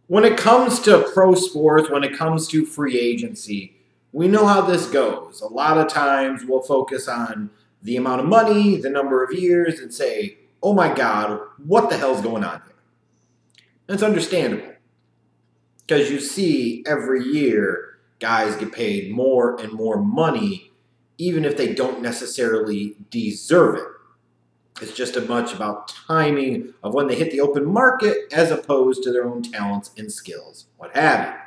When it comes to pro sports, when it comes to free agency, we know how this goes. A lot of times we'll focus on the amount of money, the number of years, and say, oh my God, what the hell's going on here? And it's understandable because you see every year guys get paid more and more money, even if they don't necessarily deserve it. It's just as much about timing of when they hit the open market as opposed to their own talents and skills, what have you.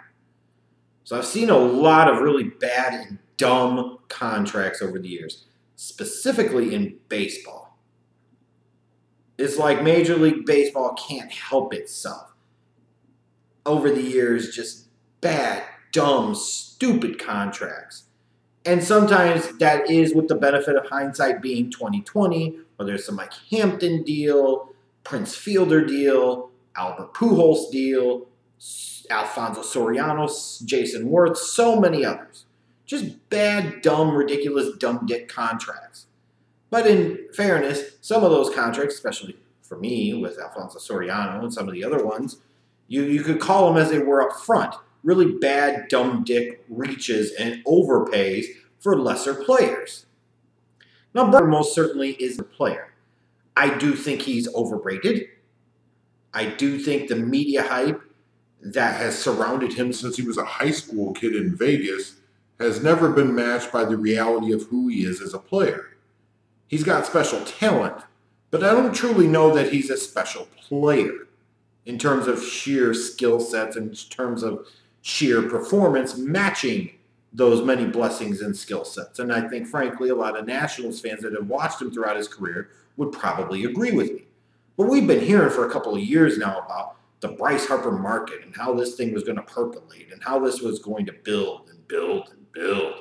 So I've seen a lot of really bad and dumb contracts over the years, specifically in baseball. It's like Major League Baseball can't help itself. Over the years, just bad, dumb, stupid contracts. And sometimes that is with the benefit of hindsight being 2020, or there's some Mike Hampton deal, Prince Fielder deal, Albert Pujols deal, Alfonso Soriano, Jason Worth, so many others. Just bad, dumb, ridiculous, dumb dick contracts. But in fairness, some of those contracts, especially for me with Alfonso Soriano and some of the other ones, you could call them as they were up front. Really bad, dumb dick reaches and overpays for lesser players. Now, Burger most certainly is a player. I do think he's overrated. I do think the media hype that has surrounded him since he was a high school kid in Vegas has never been matched by the reality of who he is as a player. He's got special talent, but I don't truly know that he's a special player in terms of sheer skill sets, in terms of sheer performance matching those many blessings and skill sets. And I think, frankly, a lot of Nationals fans that have watched him throughout his career would probably agree with me. But we've been hearing for a couple of years now about the Bryce Harper market and how this thing was going to percolate and how this was going to build and build and build.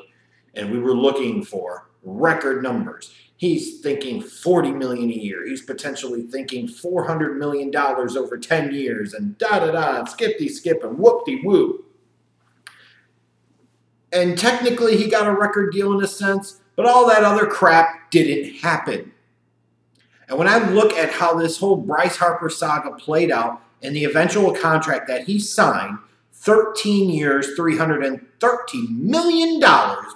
And we were looking for record numbers. He's thinking $40 million a year. He's potentially thinking $400 million over 10 years and da-da-da and skip-de-skip and whoop-de-whoop. And technically he got a record deal in a sense, but all that other crap didn't happen. And when I look at how this whole Bryce Harper saga played out and the eventual contract that he signed, 13 years, $330 million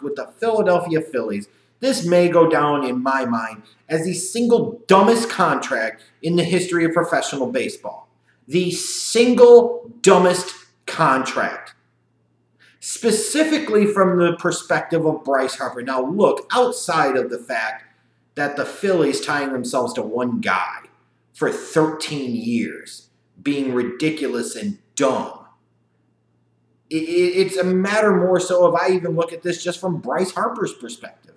with the Philadelphia Phillies, this may go down in my mind as the single dumbest contract in the history of professional baseball. The single dumbest contract. Specifically from the perspective of Bryce Harper. Now look, outside of the fact that the Phillies tying themselves to one guy for 13 years, being ridiculous and dumb, it's a matter more so if I even look at this just from Bryce Harper's perspective.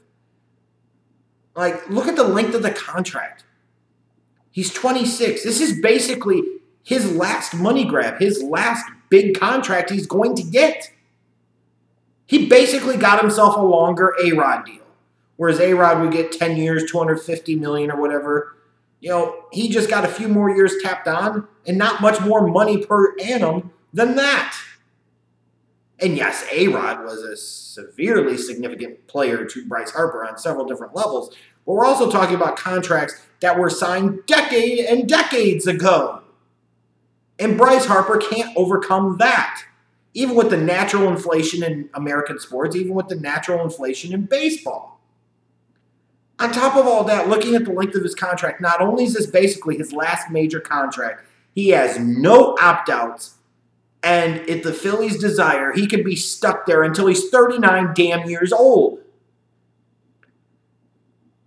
Like, look at the length of the contract. He's 26. This is basically his last money grab, his last big contract he's going to get. He basically got himself a longer A-Rod deal. Whereas A-Rod would get 10 years, $250 million or whatever. You know, he just got a few more years tapped on and not much more money per annum than that. And yes, A-Rod was a severely significant player to Bryce Harper on several different levels. But we're also talking about contracts that were signed decades and decades ago. And Bryce Harper can't overcome that. Even with the natural inflation in American sports, even with the natural inflation in baseball. On top of all that, looking at the length of his contract, not only is this basically his last major contract, he has no opt-outs. And if the Phillies desire, he could be stuck there until he's 39 damn years old.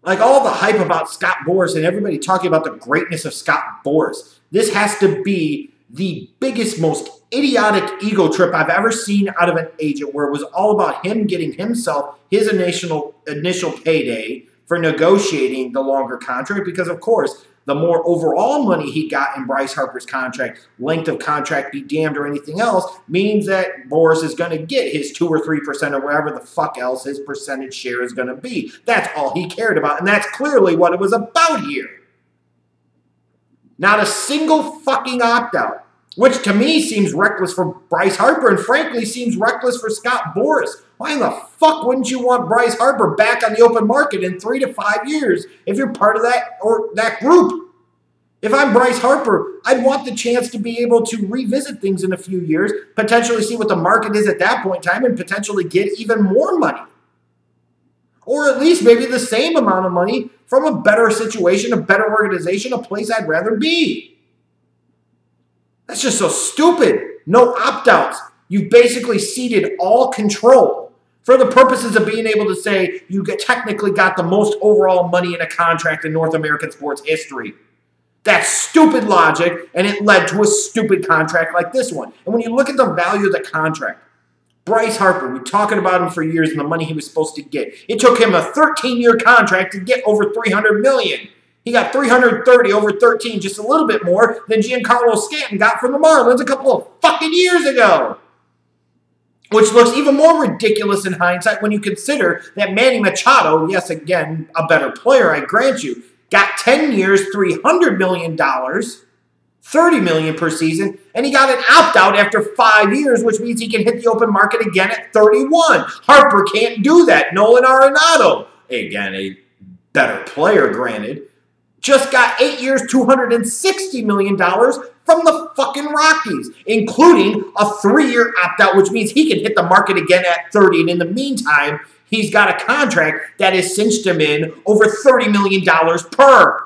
Like all the hype about Scott Boras and everybody talking about the greatness of Scott Boras. This has to be the biggest, most idiotic ego trip I've ever seen out of an agent, where it was all about him getting himself his initial payday for negotiating the longer contract. Because, of course, the more overall money he got in Bryce Harper's contract, length of contract be damned or anything else, means that Boras is going to get his 2 or 3% or whatever the fuck else his percentage share is going to be. That's all he cared about, and that's clearly what it was about here. Not a single fucking opt-out, which to me seems reckless for Bryce Harper and frankly seems reckless for Scott Boras. Why in the fuck wouldn't you want Bryce Harper back on the open market in 3 to 5 years if you're part of that or that group? If I'm Bryce Harper, I'd want the chance to be able to revisit things in a few years, potentially see what the market is at that point in time, and potentially get even more money. Or at least maybe the same amount of money from a better situation, a better organization, a place I'd rather be. That's just so stupid. No opt-outs. You've basically ceded all control for the purposes of being able to say you technically got the most overall money in a contract in North American sports history. That's stupid logic, and it led to a stupid contract like this one. And when you look at the value of the contract, Bryce Harper, we're talking about him for years and the money he was supposed to get. It took him a 13-year contract to get over $300 million. He got $330 over 13, just a little bit more than Giancarlo Stanton got from the Marlins a couple of fucking years ago. Which looks even more ridiculous in hindsight when you consider that Manny Machado, yes, again, a better player, I grant you, got 10 years, $300 million, $30 million per season, and he got an opt-out after 5 years, which means he can hit the open market again at 31. Harper can't do that. Nolan Arenado, again, a better player, granted, just got 8 years, $260 million from the fucking Rockies, including a 3-year opt-out, which means he can hit the market again at 30. And in the meantime, he's got a contract that has cinched him in over $30 million per.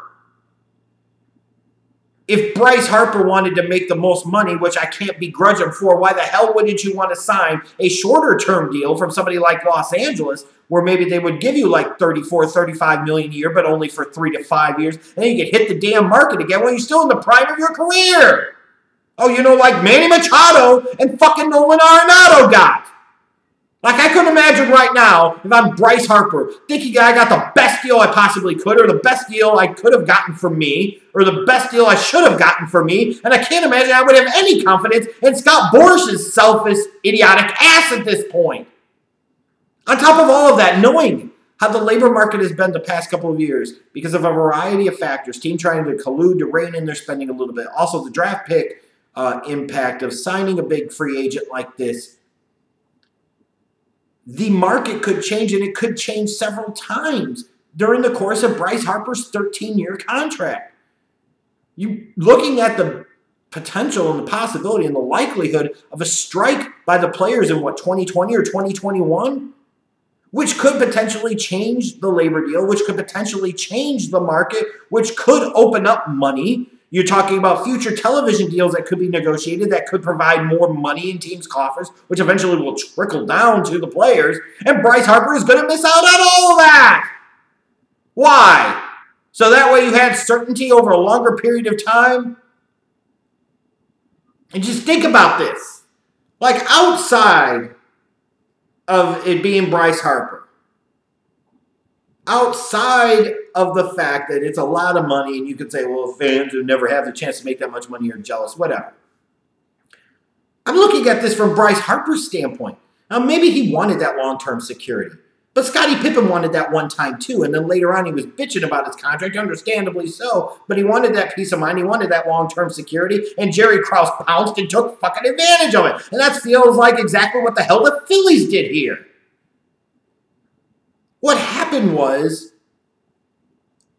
If Bryce Harper wanted to make the most money, which I can't begrudge him for, why the hell wouldn't you want to sign a shorter-term deal from somebody like Los Angeles, where maybe they would give you like $34, $35 million a year, but only for 3 to 5 years, and then you could hit the damn market again when you're still in the prime of your career? Oh, like Manny Machado and fucking Nolan Arenado got. Like, I couldn't imagine right now, if I'm Bryce Harper, thinking I got the best deal I possibly could, or the best deal I could have gotten for me, or the best deal I should have gotten for me, and I can't imagine I would have any confidence in Scott Boras' selfish, idiotic ass at this point. On top of all of that, knowing how the labor market has been the past couple of years, because of a variety of factors, team trying to collude to rein in their spending a little bit, also the draft pick impact of signing a big free agent like this, the market could change, and it could change several times during the course of Bryce Harper's 13-year contract. You looking at the potential and the possibility and the likelihood of a strike by the players in 2020 or 2021, which could potentially change the labor deal, which could potentially change the market, which could open up money. You're talking about future television deals that could be negotiated that could provide more money in teams' coffers, which eventually will trickle down to the players. And Bryce Harper is going to miss out on all of that. Why? So that way you had certainty over a longer period of time? And just think about this. Like, outside of it being Bryce Harper, outside of the fact that it's a lot of money, and you could say, well, fans who never have the chance to make that much money are jealous, whatever. I'm looking at this from Bryce Harper's standpoint. Now, maybe he wanted that long-term security, but Scottie Pippen wanted that one time too, and then later on he was bitching about his contract, understandably so, but he wanted that peace of mind, he wanted that long-term security, and Jerry Krause pounced and took fucking advantage of it. And that feels like exactly what the hell the Phillies did here. What happened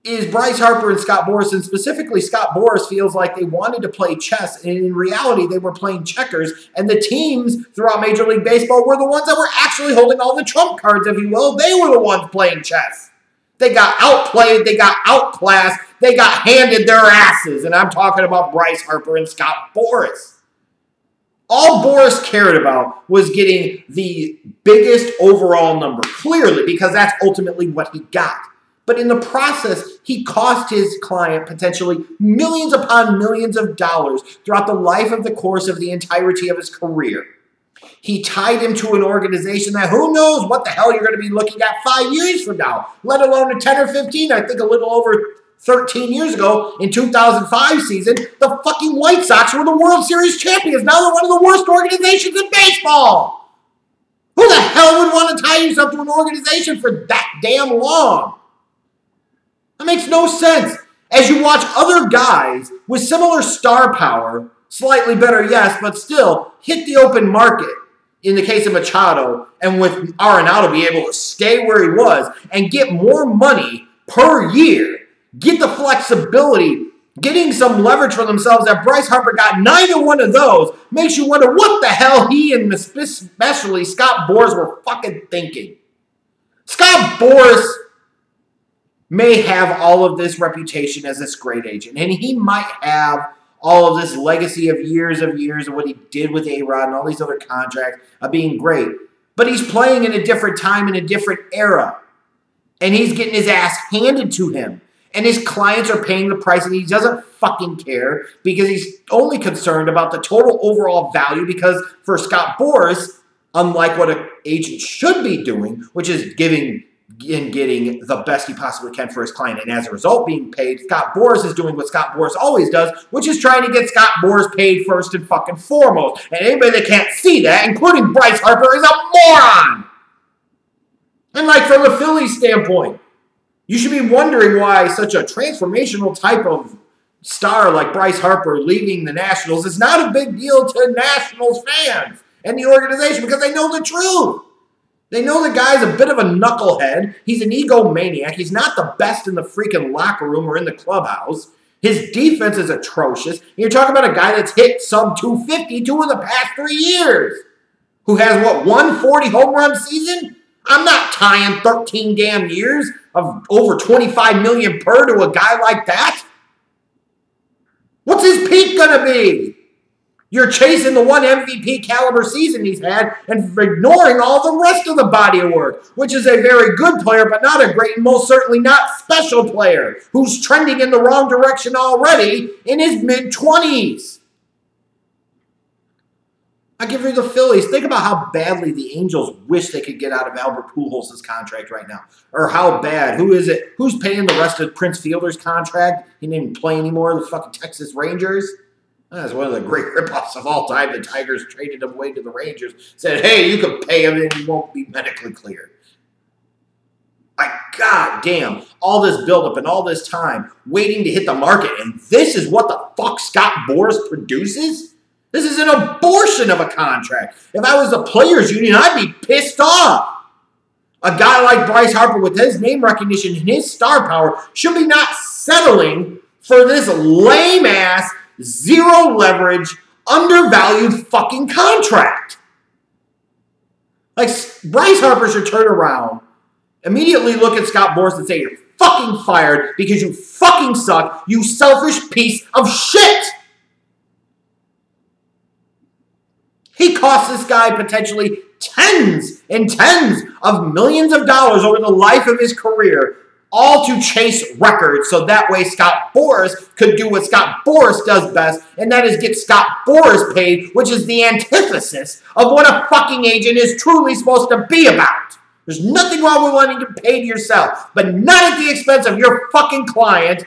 is Bryce Harper and Scott Boras, and specifically Scott Boras, feels like they wanted to play chess, and in reality they were playing checkers, and the teams throughout Major League Baseball were the ones that were actually holding all the trump cards, if you will. They were the ones playing chess. They got outplayed, they got outclassed, they got handed their asses, and I'm talking about Bryce Harper and Scott Boras. All Boras cared about was getting the biggest overall number, clearly, because that's ultimately what he got. But in the process, he cost his client potentially millions upon millions of dollars throughout the life of the course of the entirety of his career. He tied him to an organization that who knows what the hell you're going to be looking at 5 years from now, let alone a 10 or 15, I think a little over 13 years ago, in 2005 season, the fucking White Sox were the World Series champions. Now they're one of the worst organizations in baseball. Who the hell would want to tie yourself to an organization for that damn long? That makes no sense. As you watch other guys with similar star power, slightly better, yes, but still, hit the open market, in the case of Machado, and with Arenado be able to stay where he was and get more money per year, get the flexibility getting some leverage for themselves that Bryce Harper got neither one of those makes you wonder what the hell he and especially Scott Boras were fucking thinking. Scott Boras may have all of this reputation as this great agent, and he might have all of this legacy of years of what he did with A-Rod and all these other contracts of being great. But he's playing in a different time, in a different era. And he's getting his ass handed to him. And his clients are paying the price, and he doesn't fucking care because he's only concerned about the total overall value because for Scott Boras, unlike what an agent should be doing, which is giving and getting the best he possibly can for his client, and as a result being paid, Scott Boras is doing what Scott Boras always does, which is trying to get Scott Boras paid first and fucking foremost. And anybody that can't see that, including Bryce Harper, is a moron! And like from the Phillies standpoint, you should be wondering why such a transformational type of star like Bryce Harper leaving the Nationals is not a big deal to Nationals fans and the organization because they know the truth. They know the guy's a bit of a knucklehead. He's an egomaniac. He's not the best in the freaking locker room or in the clubhouse. His defense is atrocious. You're talking about a guy that's hit sub 250 2 of the past 3 years. Who has, what, 140 home run season? I'm not tying 13 damn years of over $25 million per to a guy like that. What's his peak going to be? You're chasing the one MVP caliber season he's had and ignoring all the rest of the body of work, which is a very good player, but not a great and most certainly not special player who's trending in the wrong direction already in his mid-20s. I give you the Phillies. Think about how badly the Angels wish they could get out of Albert Pujols' contract right now. Or how bad. Who is it? Who's paying the rest of Prince Fielder's contract? He didn't even play anymore. The fucking Texas Rangers. That's one of the great ripoffs of all time. The Tigers traded him away to the Rangers. Said, hey, you can pay him and he won't be medically cleared. Like, god damn. All this buildup and all this time waiting to hit the market. And this is what the fuck Scott Boras produces? This is an abortion of a contract. If I was the players union, I'd be pissed off. A guy like Bryce Harper with his name recognition and his star power should be not settling for this lame-ass, zero leverage, undervalued fucking contract. Like, Bryce Harper should turn around, immediately look at Scott Boras and say, you're fucking fired because you fucking suck, you selfish piece of shit. He cost this guy potentially tens and tens of millions of dollars over the life of his career, all to chase records so that way Scott Boras could do what Scott Boras does best, and that is get Scott Boras paid, which is the antithesis of what a fucking agent is truly supposed to be about. There's nothing wrong with wanting to pay yourself, but not at the expense of your fucking client,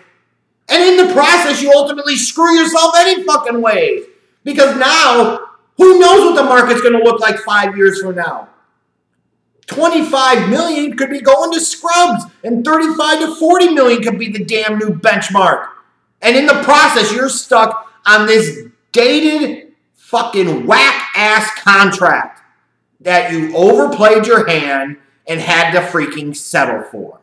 and in the process you ultimately screw yourself any fucking ways. Because now, who knows what the market's going to look like 5 years from now? $25 million could be going to scrubs, and $35 to $40 million could be the damn new benchmark. And in the process, you're stuck on this dated, fucking whack-ass contract that you overplayed your hand and had to freaking settle for.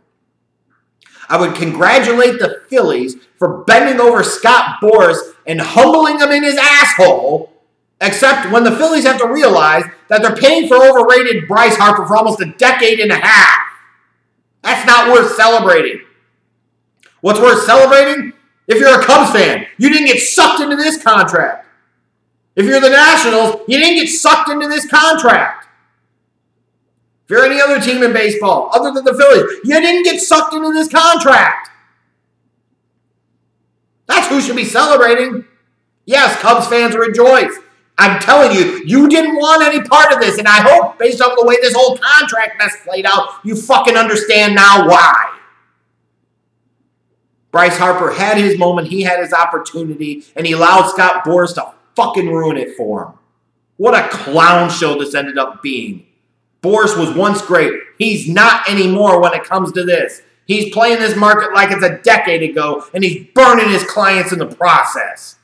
I would congratulate the Phillies for bending over Scott Boras and humbling him in his asshole. Except when the Phillies have to realize that they're paying for overrated Bryce Harper for almost a decade and a half. That's not worth celebrating. What's worth celebrating? If you're a Cubs fan, you didn't get sucked into this contract. If you're the Nationals, you didn't get sucked into this contract. If you're any other team in baseball, other than the Phillies, you didn't get sucked into this contract. That's who should be celebrating. Yes, Cubs fans rejoice. I'm telling you, you didn't want any part of this, and I hope, based on the way this whole contract mess played out, you fucking understand now why. Bryce Harper had his moment, he had his opportunity, and he allowed Scott Boras to fucking ruin it for him. What a clown show this ended up being. Boras was once great. He's not anymore when it comes to this. He's playing this market like it's a decade ago, and he's burning his clients in the process.